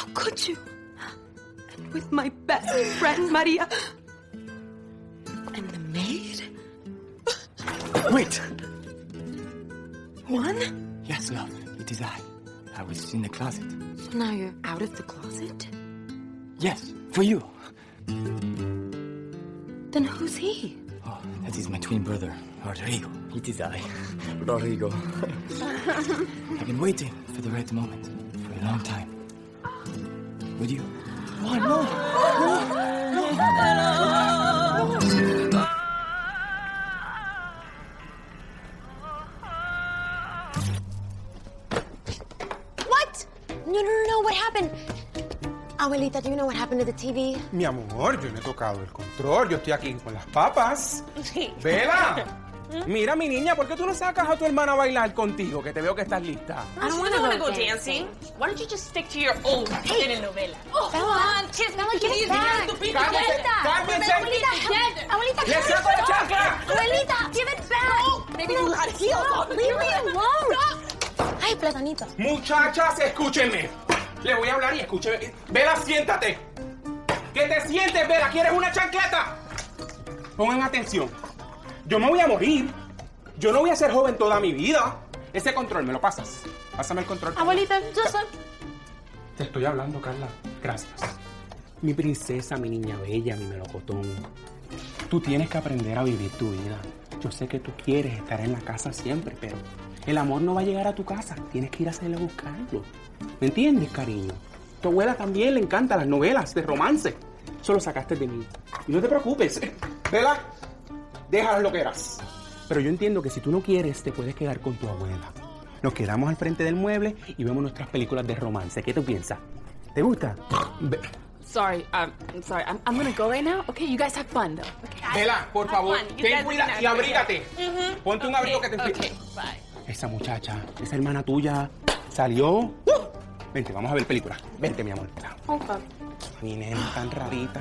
How could you? And with my best friend, Maria. And the maid? Wait! Juan? Yes, love, it is I. I was in the closet. So now you're out of the closet? Yes, for you. Then who's he? Oh, that is my twin brother, Rodrigo. It is I, Rodrigo. I've been waiting for the right moment for a long time. Would you? Oh, no! What? No. What happened? Abuelita, do you know what happened to the TV? Mi amor, yo no he tocado el control. Yo estoy aquí con las papas. ¡Vela! Mira, mi niña, ¿por qué tú no sacas a tu hermana a bailar contigo? Que te veo que estás lista. I don't want to go dancing. Why don't you just stick to your old telenovela? Oh, Bella, Bella, get it back. ¡Cálmense! Abuelita, ¡Le saco la chancla! Abuelita, give it back. Maybe you had heels. Leave me alone. Ay, platanito. Muchachas, escúchenme. Le voy a hablar y escúcheme. Vela, siéntate. ¿Qué te sientes, Vela? ¿Quieres una chancleta? Pongan atención. Yo me voy a morir. Yo no voy a ser joven toda mi vida. Ese control, ¿me lo pasas? Pásame el control. Abuelita, yo soy... Te estoy hablando, Carla. Gracias. Mi princesa, mi niña bella, mi melocotón. Tú tienes que aprender a vivir tu vida. Yo sé que tú quieres estar en la casa siempre, pero el amor no va a llegar a tu casa. Tienes que ir a hacerle a buscarlo. ¿Me entiendes, cariño? Tu abuela también le encantan las novelas de romance. Eso lo sacaste de mí. Y no te preocupes. Vela, déjala lo que eras. Pero yo entiendo que si tú no quieres, te puedes quedar con tu abuela. Nos quedamos al frente del mueble y vemos nuestras películas de romance. ¿Qué tú piensas? ¿Te gusta? Sorry, I'm sorry. I'm gonna go right now. Okay, you guys have fun, though. Okay. Vela, por favor, ten cuidado y abrígate. Ponte un abrigo que te enfríe. Okay, bye. Esa muchacha, esa hermana tuya, salió. Vente, vamos a ver películas. Vente, mi amor. Okay. Mi nena tan rarita.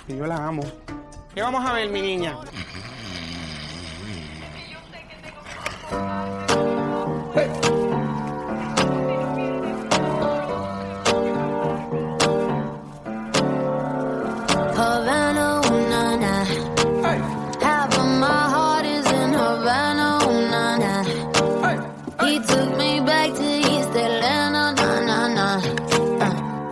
Que yo la amo. ¿Qué vamos a ver, mi niña? Havana, ooh, na, na. Half of my heart is in Havana, ooh, na, na. He took me back to East Atlanta, na, na, na.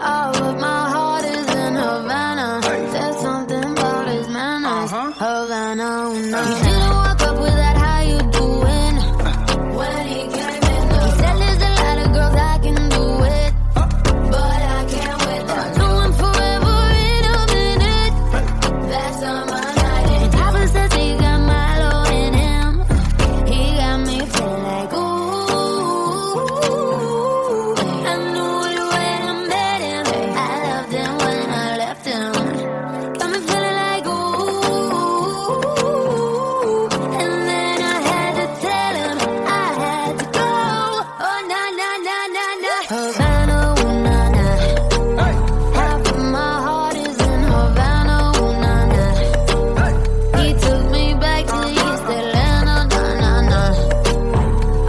All of my heart is in Havana. There's something about his manners. Havana, ooh, na, na. He didn't walk up with that, how you doing? When he came in, he said there's a lot of girls I can do it, but I can't wait. I know him forever in a minute. That's on my night. And Papa says he got Milo in him. He got me feeling like ooh. I knew it when I met him. I loved him when I left him. Got me feeling like ooh. And then I had to tell him I had to go. Oh na na na na na. Havana, ooh na na. Half of my heart is in Havana, ooh na na. He took me back to East Atlanta, na na na.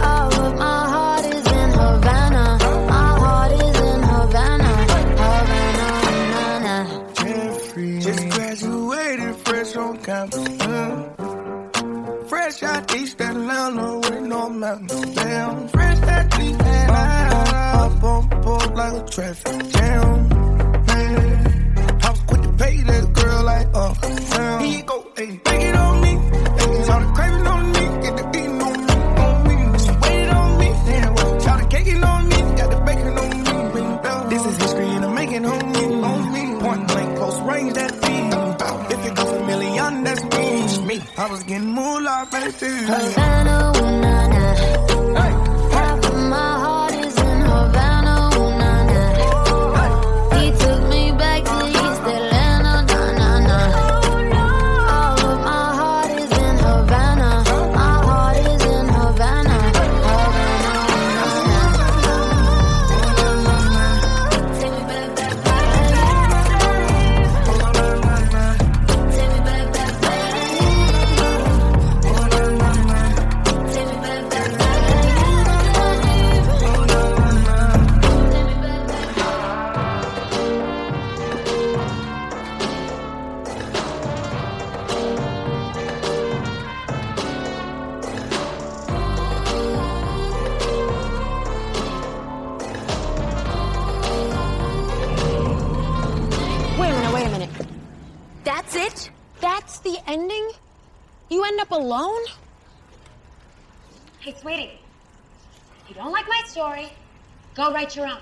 All of my heart is in Havana. My heart is in Havana, Havana, ooh na na. Jeffrey. Just graduated fresh on campus. Fresh out East Atlanta with no mountains down. Fresh out East Atlanta. Up on board like a traffic jam. Man, I was quick to pay that girl like Here you go, hey, take it on me. Hey, shout the craving on me, get the beating on me. She waited on me, damn, shout the caking on me, got the bacon on me. This is history and I'm making on me. Point blank, close range, that beat. If it goes a million, that's me. Just me. I was getting moolah, baby. Havana, ooh na na. Half of my heart is in Havana, ooh na na. He took me back to East Atlanta, na na na. All of my heart is in Havana. My heart is in Havana, Havana, ooh na na. Take me back, back, back. Take me back, back, back. Take me back, alone? Hey, sweetie, if you don't like my story, go write your own.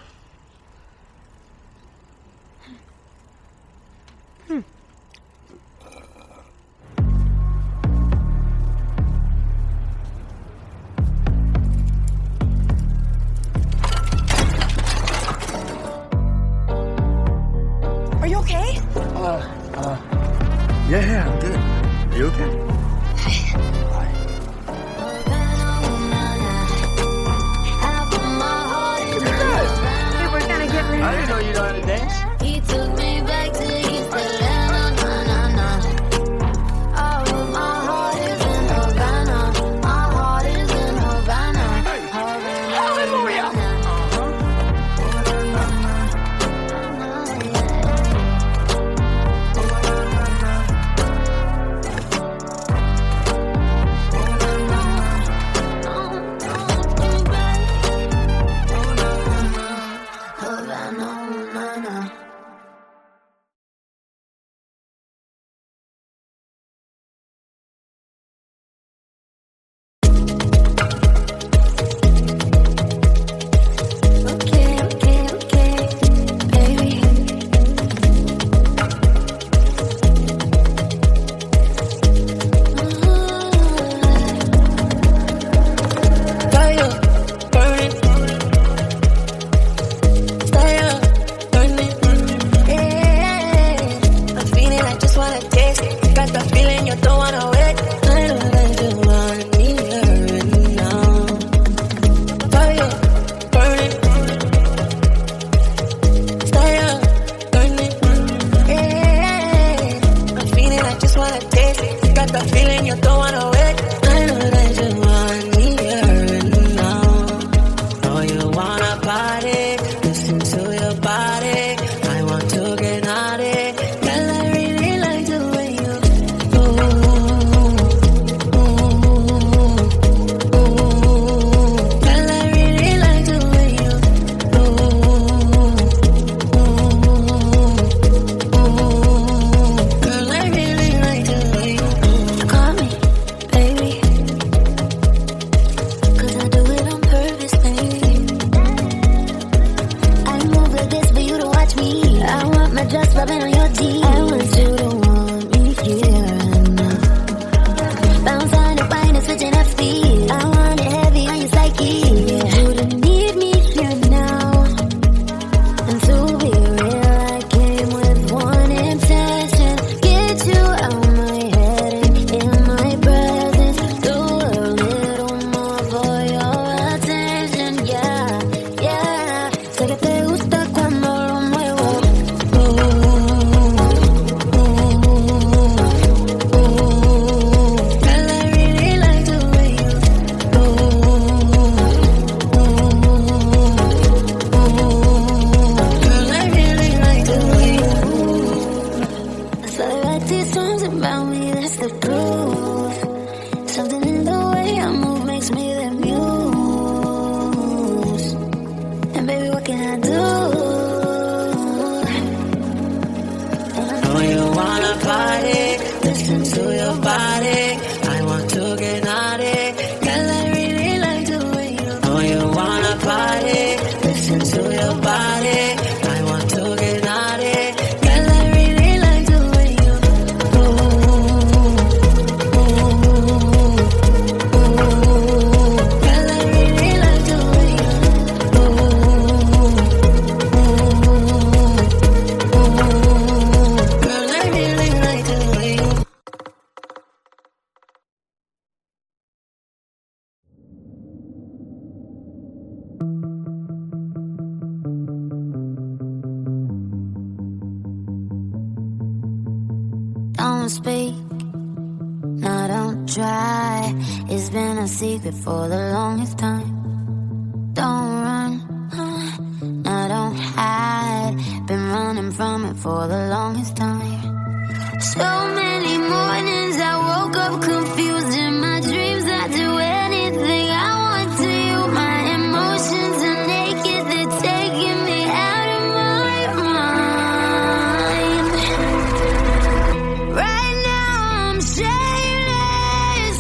Are you okay? Yeah, I'm good. Are you okay? Hey, we're gonna get ready. I didn't know you know how to dance. He took me back to East Atlanta, na na na. Oh, my heart is in Havana. My heart is in Havana. Hallelujah. Don't speak, no, don't try. It's been a secret for the longest time. Don't run, no, don't hide. Been running from it for the longest time. So many mornings I woke up confused. In my dreams I do anything I want to you. My emotions are naked, they're taking me out of my mind. Right now I'm shameless.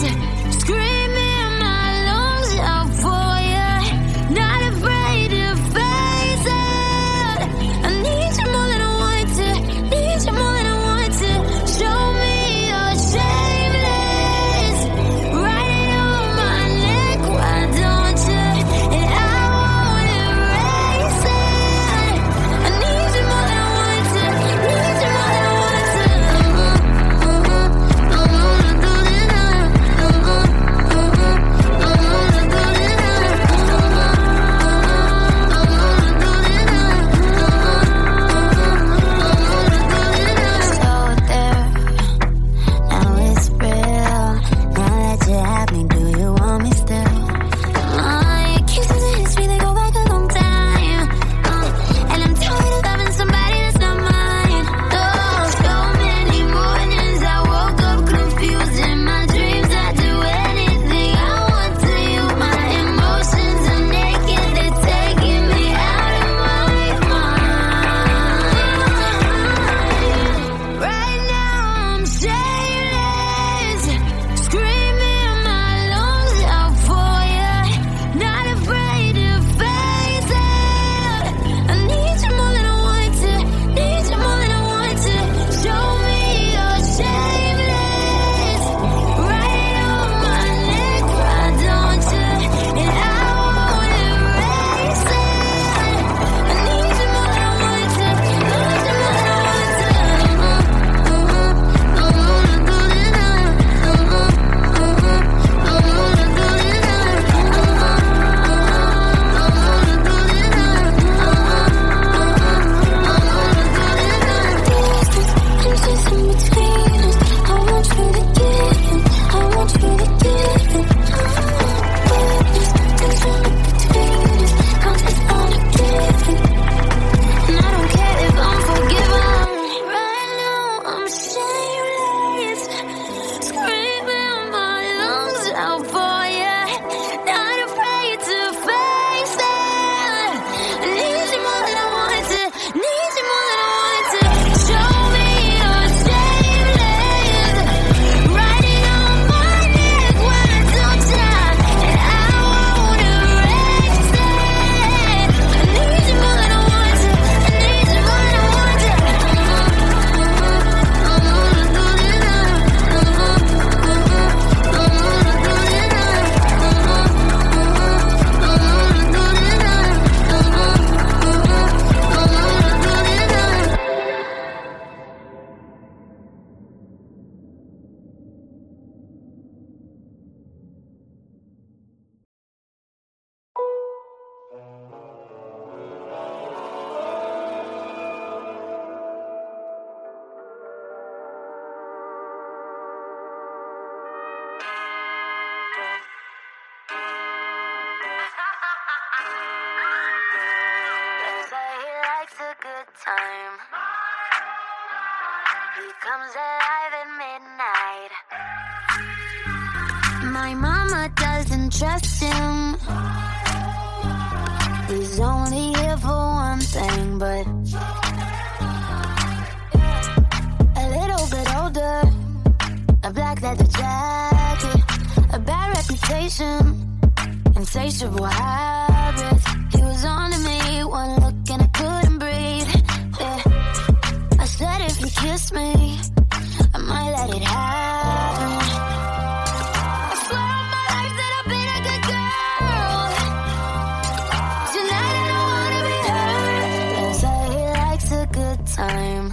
time. He comes alive at midnight. My mama doesn't trust him. He's only here for one thing, but a little bit older, a black leather jacket, a bad reputation, insatiable habits. He was on to me, one look and I couldn't breathe. Yeah. I said if you kiss me, I might let it happen. I swear on my life that I've been a good girl. Tonight I don't wanna be hurt. They say he likes a good time.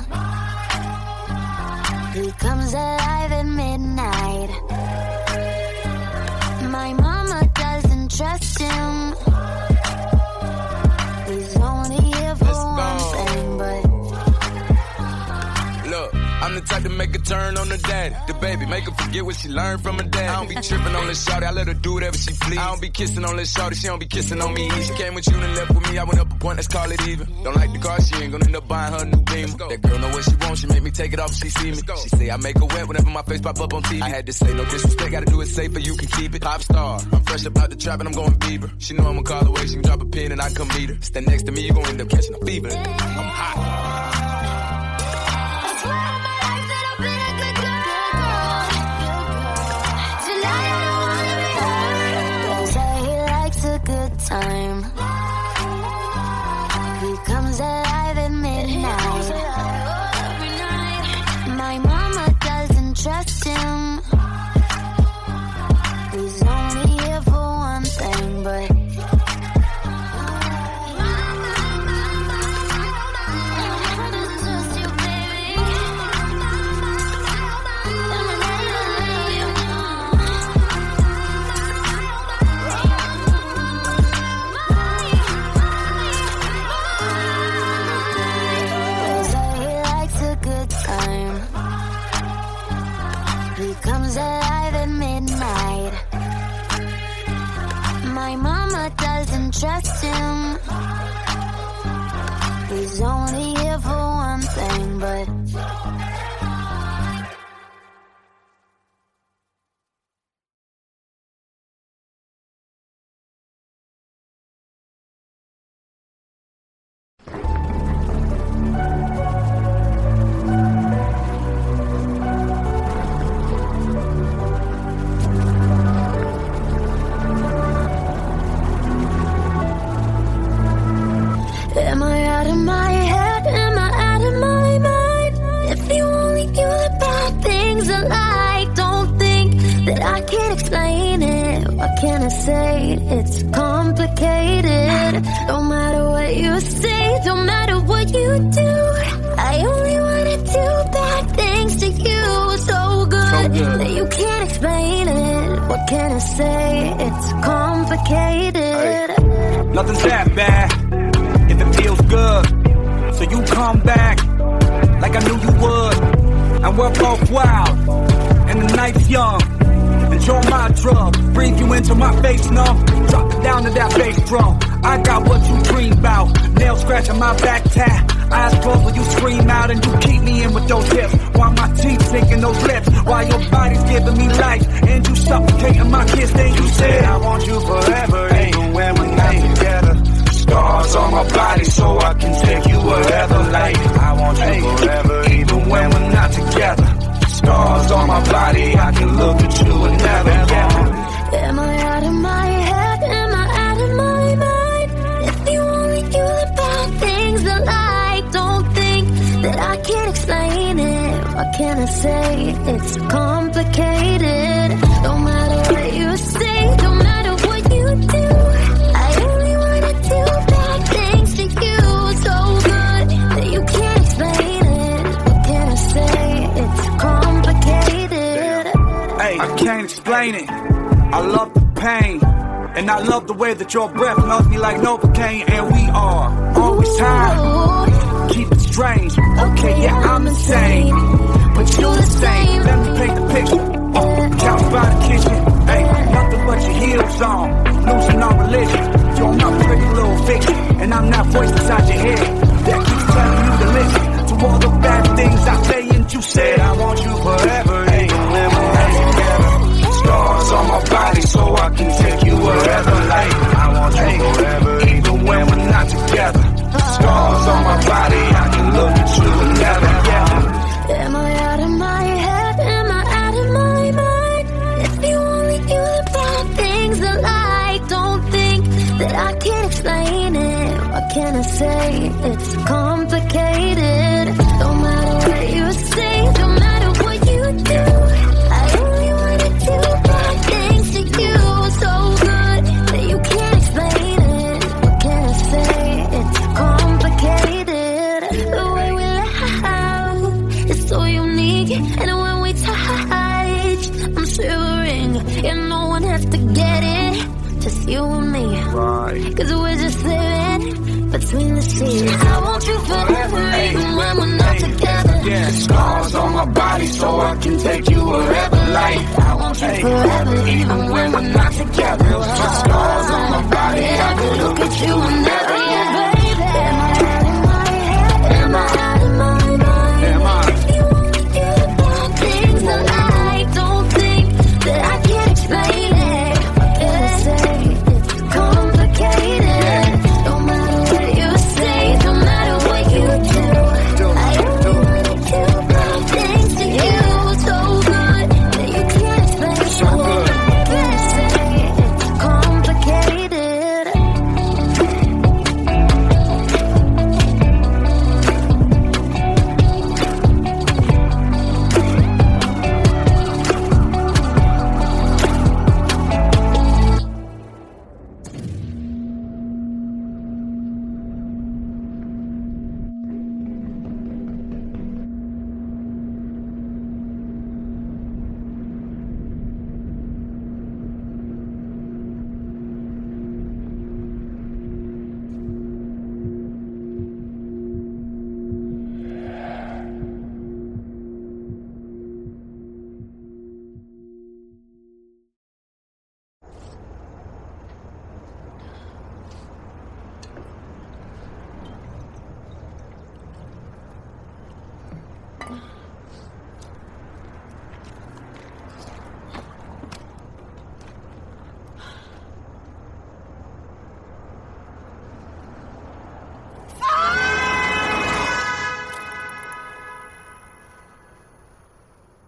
He comes alive at midnight. My mama doesn't trust him. He's only here for one thing, but look, I'm the type to make a turn on the daddy. The baby, make her forget what she learned from her dad. I don't be tripping on this shawty, I let her do whatever she please. I don't be kissing on this shawty, she don't be kissing on me. She came with you and left with me, I went up a point, let's call it even. Don't like the car, she ain't gonna end up buying her a new Beamer. That girl know what she wants, she make me take it off if she see me. She say I make her wet whenever my face pop up on TV. I had to say no disrespect, gotta do it safer, you can keep it. Pop star, I'm fresh up out the trap and I'm going Bieber. She know I'ma call away, she can drop a pin and I come meet her. Stand next to me, you gon' end up catching a fever. I'm hot. Time. He comes alive at midnight. My mama doesn't trust him. He's only here for one thing, but alive at midnight. My mama doesn't trust him. He's only here for one thing, but am I out of my head? Am I out of my mind? If you only knew the bad things I like, don't think that I can explain it. What can I say? It's complicated. No matter what you say, no matter what you do, I only wanna do bad things to you. So good that you can't explain it. What can I say? It's complicated. Nothing's that bad if it feels good. So you come back like I knew you would. And we're both wild and the night's young. Enjoy my drug, breathe you into my face, no. Drop it down to that bass drum. I got what you dream about. Nails scratching my back tap. Eyes closed when you scream out and you keep me in with those hips. While my teeth sinking those lips. While your body's giving me life and you suffocating my kiss. Then you said I want you forever, even when we're not together. Scars on my body so I can take you wherever. Like I want you forever, even when we're not together. Scars on my body, I can look at you and never get. Am I out of my head? Am I out of my mind? If you only knew the bad things I like, don't think that I can explain it. What can I say? It's complicated. No matter what you say, no matter what you do, I only wanna do bad things to you. So good that you can't explain it. What can I say? It's complicated. Hey, I can't explain it. I love the pain. And I love the way that your breath melts me like Novocaine. And we are always high. Keep it strange. Okay, yeah, I'm insane. But you the same. Let me paint the picture. Couch by the kitchen. Hey, nothing but your heels on. Losing our religion. You're my pretty little fiction. And I'm that voice inside your head that keeps telling you to I say? It's complicated. No matter what you say, no matter what you do, I only wanna do bad things to you. So good that you can't explain it. What can I say? It's complicated. The way we laugh is so unique, and when we touch, I'm shivering. And no one has to get it, just you and me. Right. Cause we're just living between the sheets. I want you forever, even when we're not together. Yeah, scars on my body so I can take you wherever. Like, I want you forever, even when we're not together. just scars on my body. I could look at you whenever, yeah, baby. Am I out of my head? Am I out of my mind? Am I? If you wanna get about things that I don't think that I can explain it. What can I say? It's complicated. No matter what you say, no matter what you do, I only wanna do bad things to you. So good that you can't explain. So good. What can I say? It's complicated.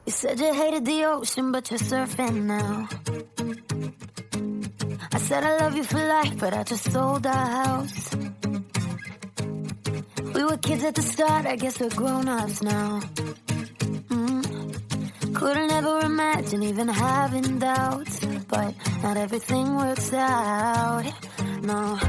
You said you hated the ocean, but you're surfing now. I said I love you for life, but I just sold our house. We were kids at the start, I guess we're grown-ups now. Couldn't ever imagine even having doubts, but not everything works out. No,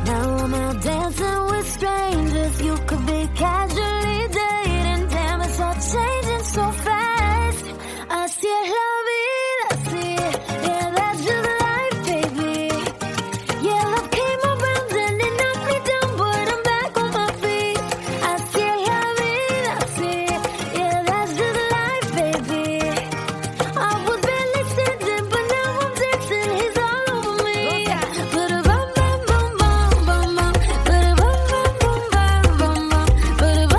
now I'm out dancing with strangers. You could be casually dating. Damn, it's all changing so fast. Así es la vida, sí. Yeah, that's just life, baby. Yeah, love came around and it knocked me down, but I'm back on my feet. Así es la vida, sí. Yeah, that's just life, baby. I was barely standing, but now I'm dancing. He's all over me. Ba-da-bum, bum, bum, bum, bum, bum. Ba-da-bum, bum, bum, bum, bum, bum. Ba-da-bum,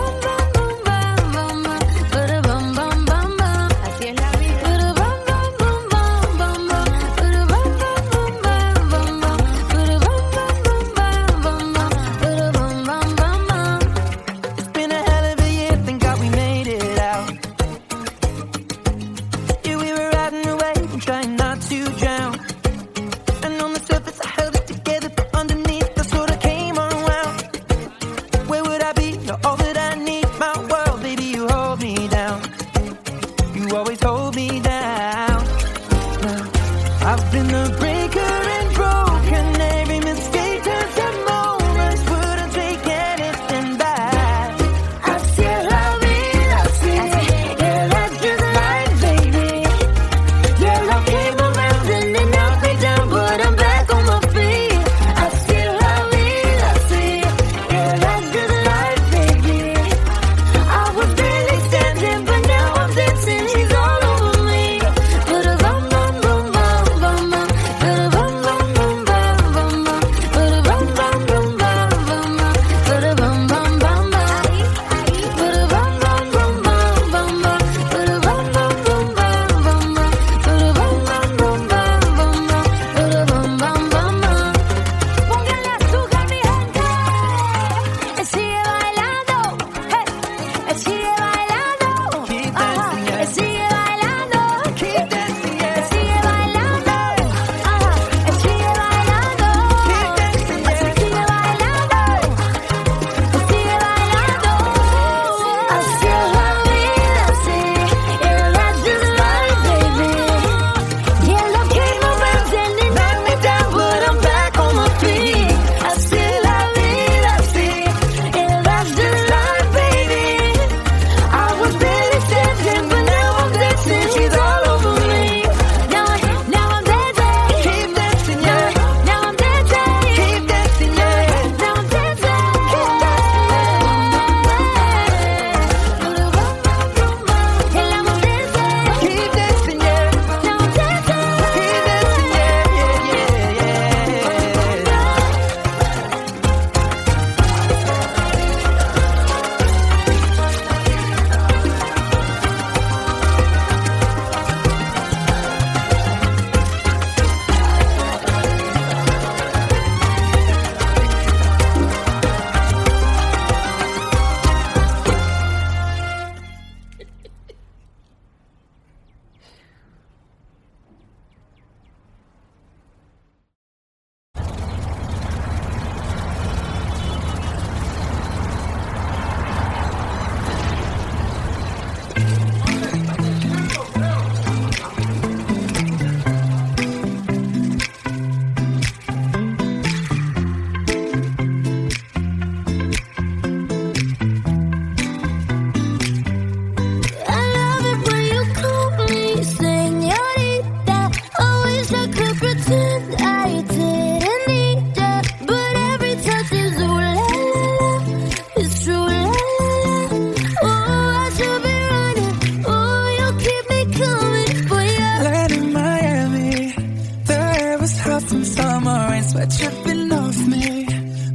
of me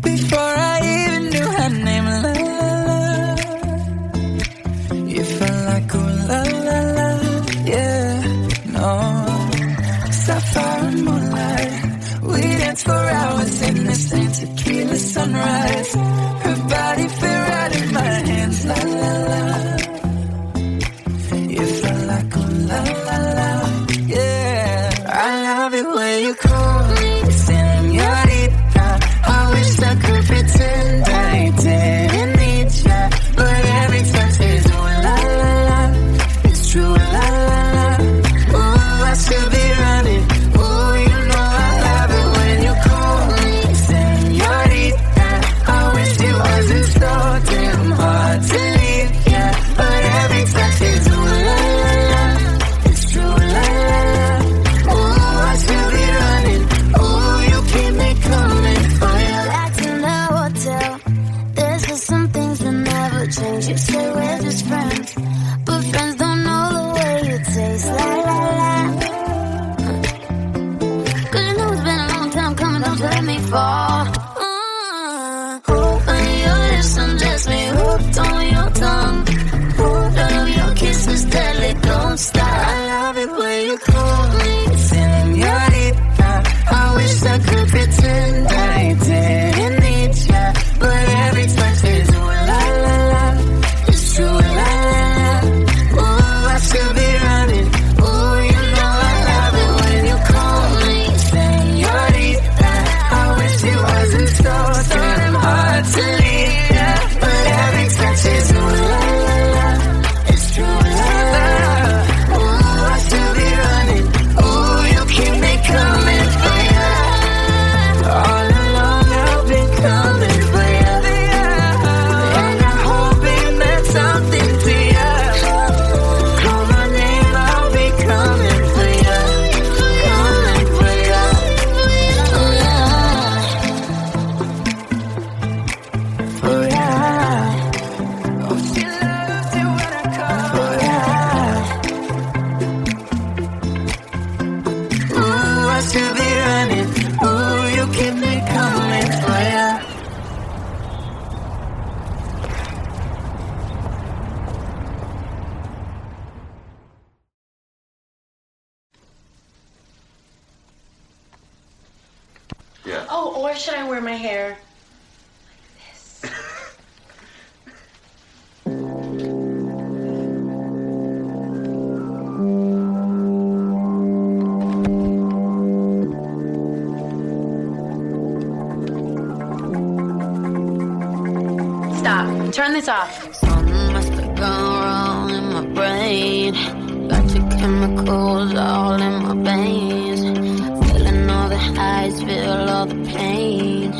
before I even knew her name. La la la. You felt like ooh la la la, yeah. No, sapphire and moonlight. We danced for hours in the same tequila sunrise. Her body fit right in my hands. La la la. You felt like ooh la la la, yeah. I love it when you call me señorita. I wish I could pretend I didn't need ya, but every touch is ooh la la la. It's true, la la la. Ooh, I should be running. Ooh, you know I love it when you call me señorita. I wish it wasn't so damn hard to leave ya, but every touch is ooh la la la. It's true, la la la. Ooh, I should be running. Ooh, you keep me coming for ya. Back in the hotel, there's just some things that never change. You say we're just friends, but friends don't know the way you taste. La la la. Cause you know it's been a long time coming, don't you let me fall. When your lips undress me, hooked on your tongue. Love your kisses deadly, don't stop. I love it when you call me señorita. I wish I could pretend I didn't need ya, but every touch is ooh la la la. It's true, la la la. Ooh, I should be running. Ooh, you know I love it when you call me señorita. I wish it wasn't so damn hard to leave ya, but every touch is ooh la la la. It's true, la la la. Ooh, I should be running. Ooh, you keep me coming for ya. All along I've been coming for ya, and I hope it meant something to ya. Call my name, I'll be coming for ya, coming for ya. Oh yeah, for ya. Oh, she loves it when I call for ya. Ooh, I should be running. Ooh, you keep me coming for ya. Yeah. Oh, or should I wear my hair like this? Stop. Turn this off. Something must have gone wrong in my brain. Got your chemicals all in my veins. Feeling all the highs, feel all the pain.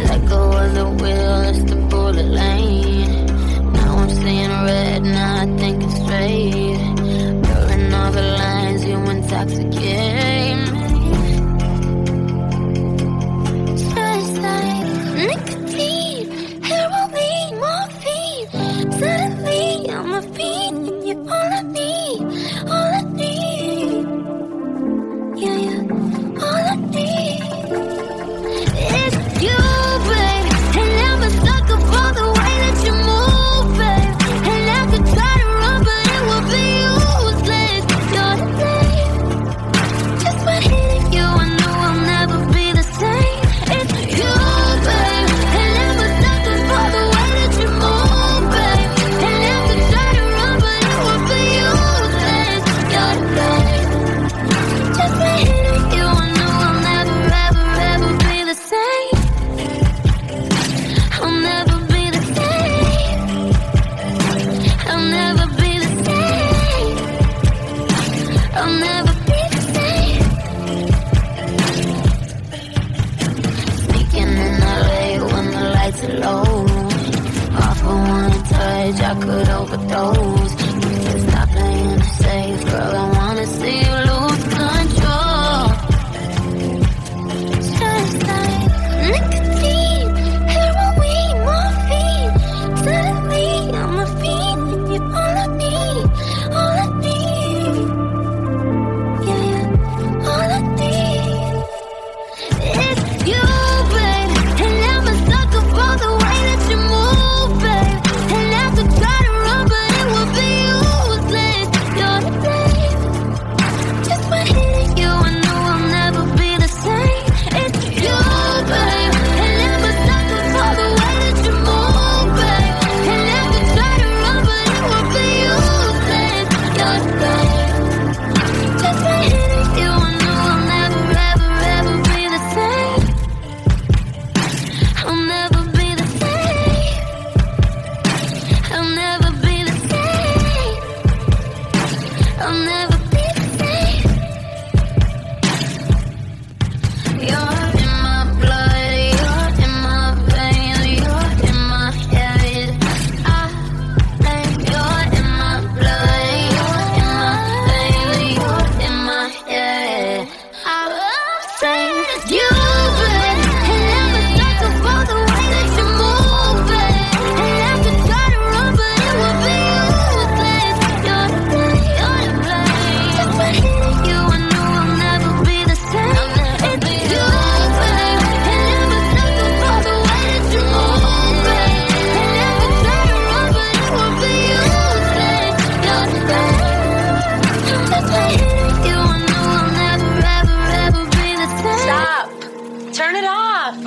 Let go of the wheel, it's the bullet lane. Now I'm seeing red, now I think it's straight. Blurring all the lines, you intoxicate me. Just like nicotine, heroin, morphine. Suddenly I'm a fiend, and you're all I need, all I need. You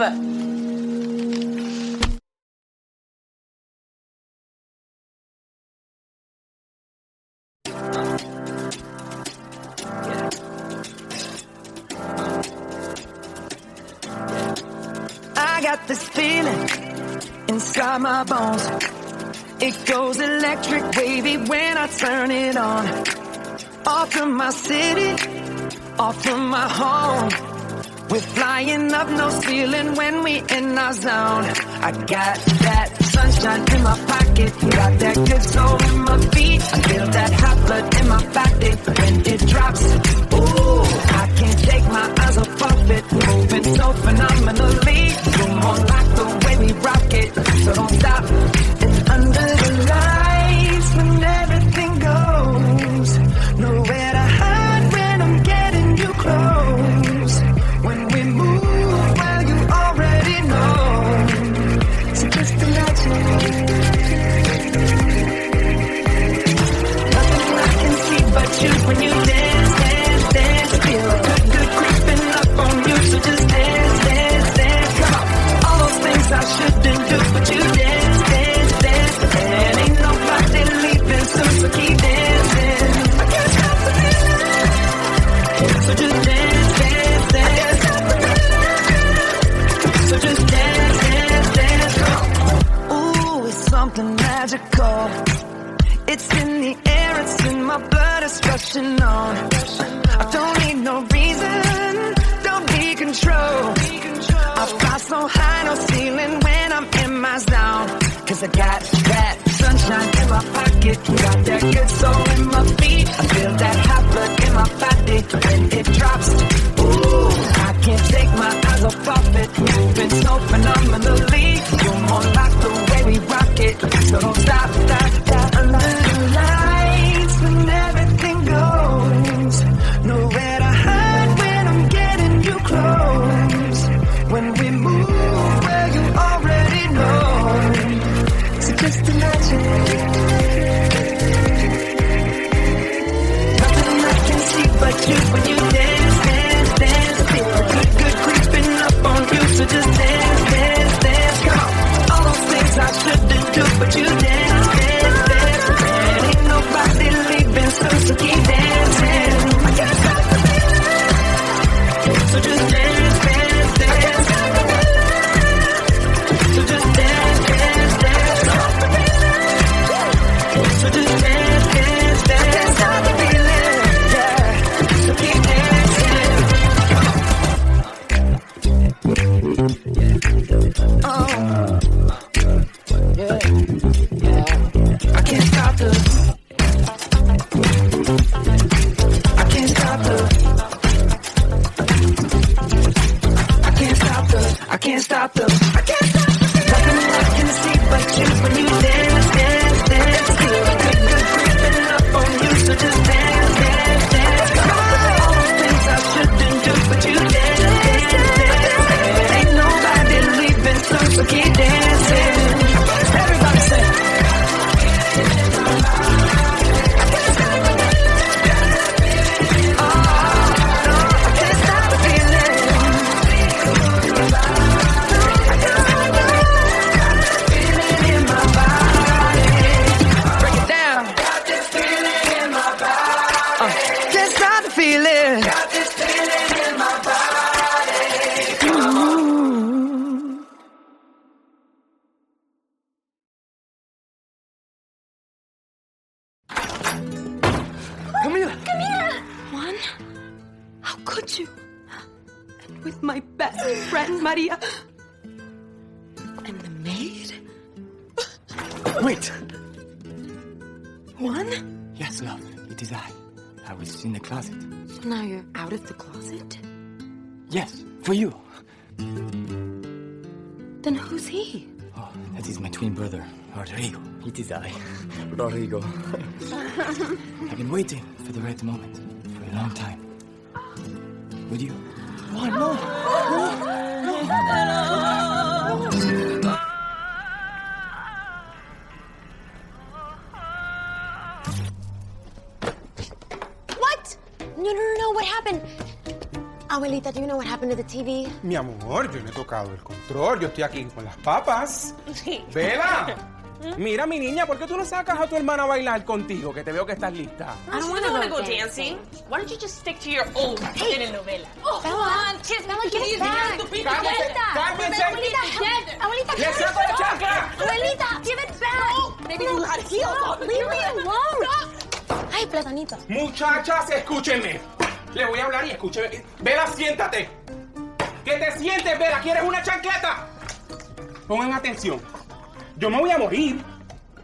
I got this feeling inside my bones. It goes electric wavy when I turn it on. Off from my city, off from my home. We're flying up, no ceiling when we in our zone. I got that sunshine in my pocket, got that good soul in my feet. I feel that hot blood in my body when it drops. Ooh, I can't take my eyes off of it, moving so phenomenally. You're more like the way we rock it, so don't stop. And under the lights when everything goes, nowhere to hide when I'm getting you close. When we move, well, you already know. So just imagine. Nothing I can see but you when you dance, dance, dance. Feel good creeping up on you. So just dance, dance, dance. Come on. All those things I shouldn't do, but you dance, dance, dance. And ain't nobody leaving soon, so keep dancing. I can't stop the feeling. So just dance, dance, dance. So just dance, dance, dance. Ooh, it's something magical. It's in the air, it's in my blood, it's rushing on. I don't need no reason, don't be control. I fly so high, no ceiling when I'm in my zone. Cause I got that sunshine in my pocket, got that good soul in my feet. I feel that hot blood in my body when it drops. Ooh, I can't take my eyes off of it, moving so phenomenally. You're more like the way we rock it, so don't stop, stop, stop. Under the lights when everything goes, nowhere to hide when I'm getting you close. When we move, well, you already know. So just imagine. Nothing I can see but you when you dance, dance, dance. Feel good creeping up on you. So just dance, dance, dance. Come on. All those things I shouldn't do, but you dance, dance, dance. And ain't nobody leaving soon, so keep dancing. I can't stop the feeling. So just dance, dance, dance. So just dance, dance, dance. So just dance, dance, dance. Can't stop the feeling, yeah. So keep dancing. Oh, yeah, yeah. I can't stop the. I can't stop the. I can't stop the. I can't stop the. I can't stop the. Nothing I can see but you when you dance, dance, dance. Feel good creeping up on you, so just dance, dance, dance. Come on. All those things I shouldn't do, but you dance, dance, dance. Ain't nobody leaving soon, so keep dancing. Everybody say. Juan, how could you? And with my best friend, Maria. And the maid? Wait! Juan? Yes, love, it is I. I was in the closet. So now you're out of the closet? Yes, for you. Then who's he? Oh, that is my twin brother, Rodrigo. It is I, Rodrigo. I've been waiting for the right moment for a long time. Would you? Oh, no! What? No, what happened? Abuelita, do you know what happened to the TV? Mi amor, yo no he tocado el control. Yo estoy aquí con las papas. ¡Vela! Mira, mi niña, ¿por qué tú no sacas a tu hermana a bailar contigo? Que te veo que estás lista. I don't want to go dancing. Why don't you just stick to your old telenovela? Oh, come on, kids. Bella, get back. ¡Cálmense! Abuelita, ¡Le saco la chancla! Abuelita, give it back. Maybe you had heels on. Leave me alone. Ay, platanito. Muchachas, escúchenme. Le voy a hablar y escúcheme. Vela, siéntate. ¿Qué te sientes, Vela? ¿Quieres una chancleta? Pongan atención. Yo me voy a morir.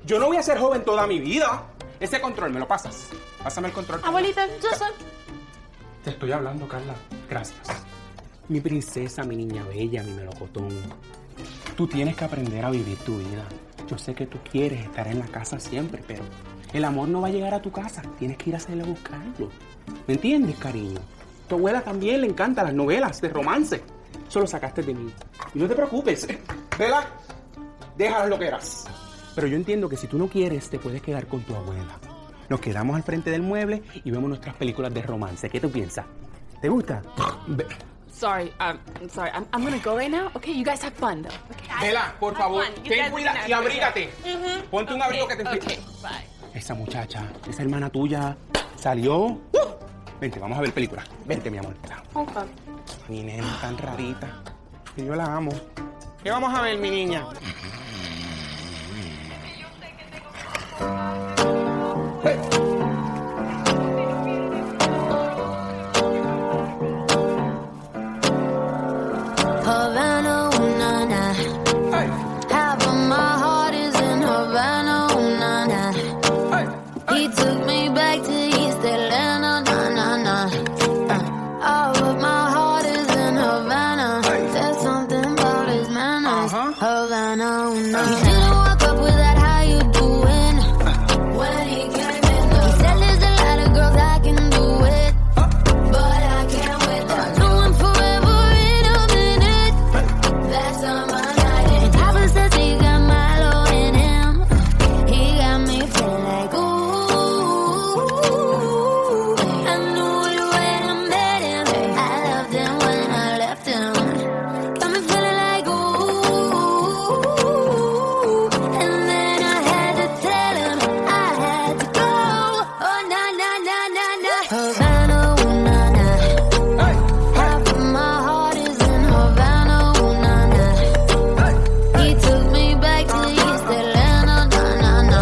Yo no voy a ser joven toda mi vida. Ese control, ¿me lo pasas? Pásame el control. Abuelita, just... Te estoy hablando, Carla. Gracias. Mi princesa, mi niña bella, mi melocotón. Tú tienes que aprender a vivir tu vida. Yo sé que tú quieres estar en la casa siempre, pero el amor no va a llegar a tu casa. Tienes que ir a hacerle a buscarlo. ¿Me entiendes, cariño? Tu abuela también le encantan las novelas de romance. Eso lo sacaste de mí. Y no te preocupes. Vela, déjalo lo que eras. Pero yo entiendo que si tú no quieres, te puedes quedar con tu abuela. Nos quedamos al frente del mueble y vemos nuestras películas de romance. ¿Qué tú piensas? ¿Te gusta? Sorry, I'm sorry. I'm gonna go right now. Okay, you guys have fun though. Okay. Vela, por favor, ten cuidado y abrígate. Ponte un abrigo que te enfríe. Okay, bye. Esa muchacha, esa hermana tuya, salió. Vente, vamos a ver película. Vente, mi amor. Okay. Mi nena tan rarita. Que yo la amo. ¿Qué vamos a ver, mi niña? Havana, ooh, na, na. Half of my heart is in Havana, ooh, na, na. He took me back to East Atlanta, na, na, na. All of my heart is in Havana. There's something about his manners. Havana, ooh, na, na. He didn't walk up with that, how you doing? When he came in, he said there's a lot of girls I can do it, but I can't with them. I know him forever in a minute. That's on my night. And Papa says he got Milo in him. He got me feeling like ooh. I knew it when I met him. I loved him when I left him. Got me feeling like ooh. And then I had to tell him I had to go. Oh na na na na na. Havana, ooh na na. Half of my heart is in Havana, ooh na na. He took me back to East Atlanta, na na na.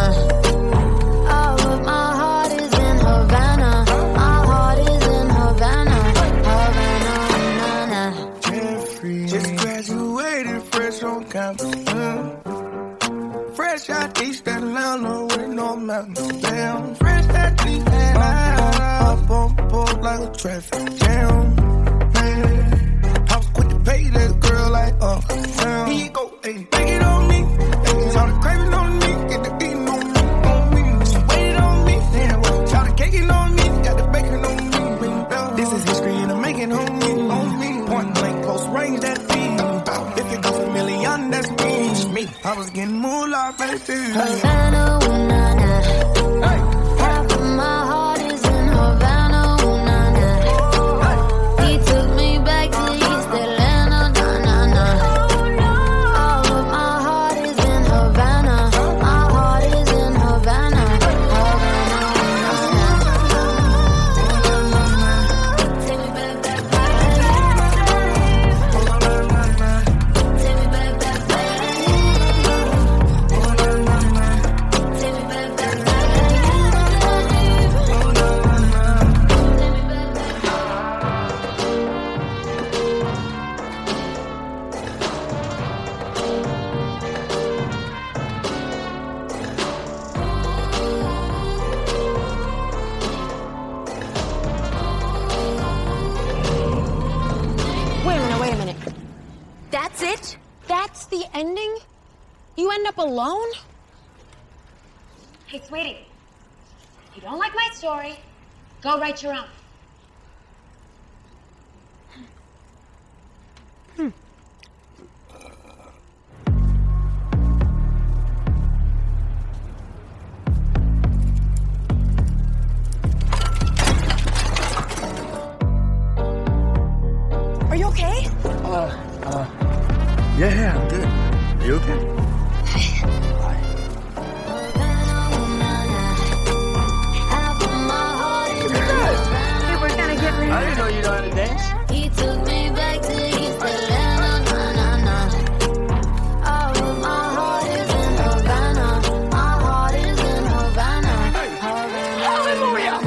All of my heart is in Havana. My heart is in Havana, Havana, ooh na na. Jeffrey just graduated fresh on campus. Fresh out East Atlanta with no mountains. Damn, fresh out East Atlanta. Up on board like a traffic jam. Man, I was quick to pay that girl like damn. Here you go, ayy, take it on me. Ayy, shout the craving on me, get the eating on me. She waited on me, damn. Shout the caking on me, got the bacon on me. This is history and I'm making on me. Point blank, close range, that beat. If it goes a million, that's me. I was getting moolah, baby. Havana, ooh na na. Half of my heart is in Havana, ooh na na. He took me back to East Atlanta, na na na. All of my heart is in Havana. My heart is in Havana, Havana, ooh na na. Take me back, back, back. Take me back, back, back. Wait a minute. That's it? That's the ending? You end up alone? Hey, sweetie. If you don't like my story, go write your own. Are you okay? Yeah, I'm good. Are you okay? Hey, we're gonna get married. I didn't know you know how to dance. He took me back to East Atlanta, na, na, na. Oh, my heart is in Havana. My heart is in Havana. Hallelujah.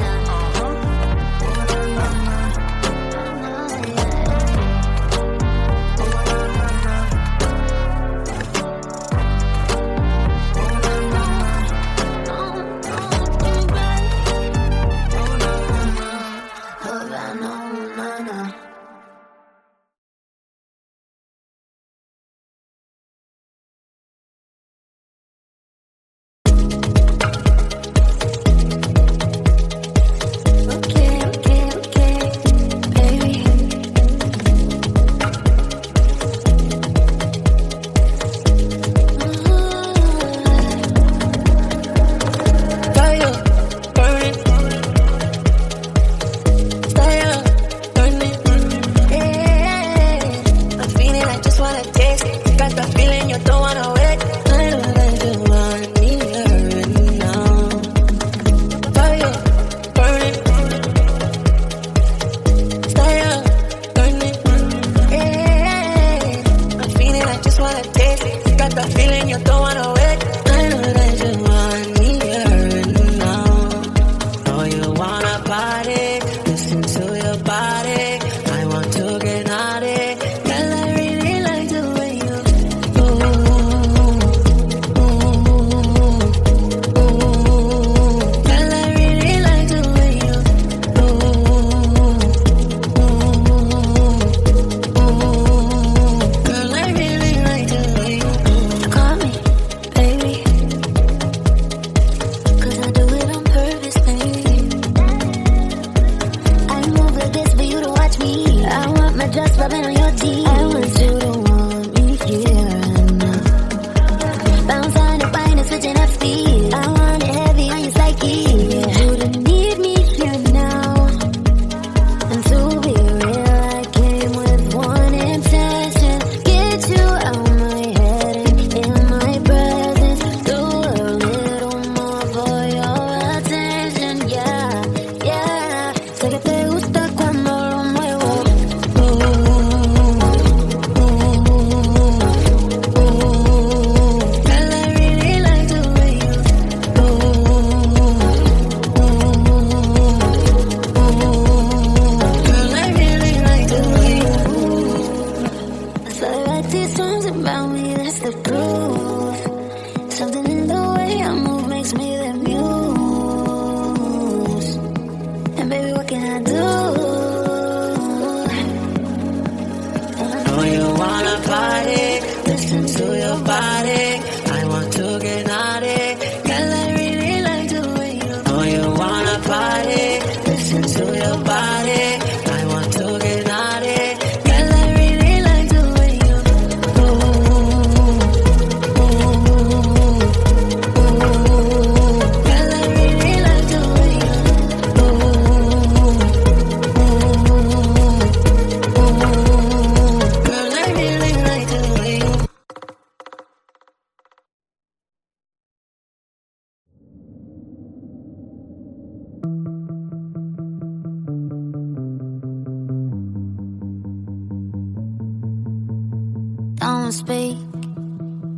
Don't speak,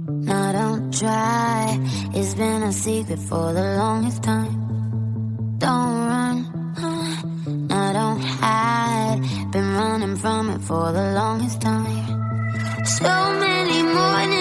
no, don't try. It's been a secret for the longest time. Don't run, no, don't hide. Been running from it for the longest time. So many mornings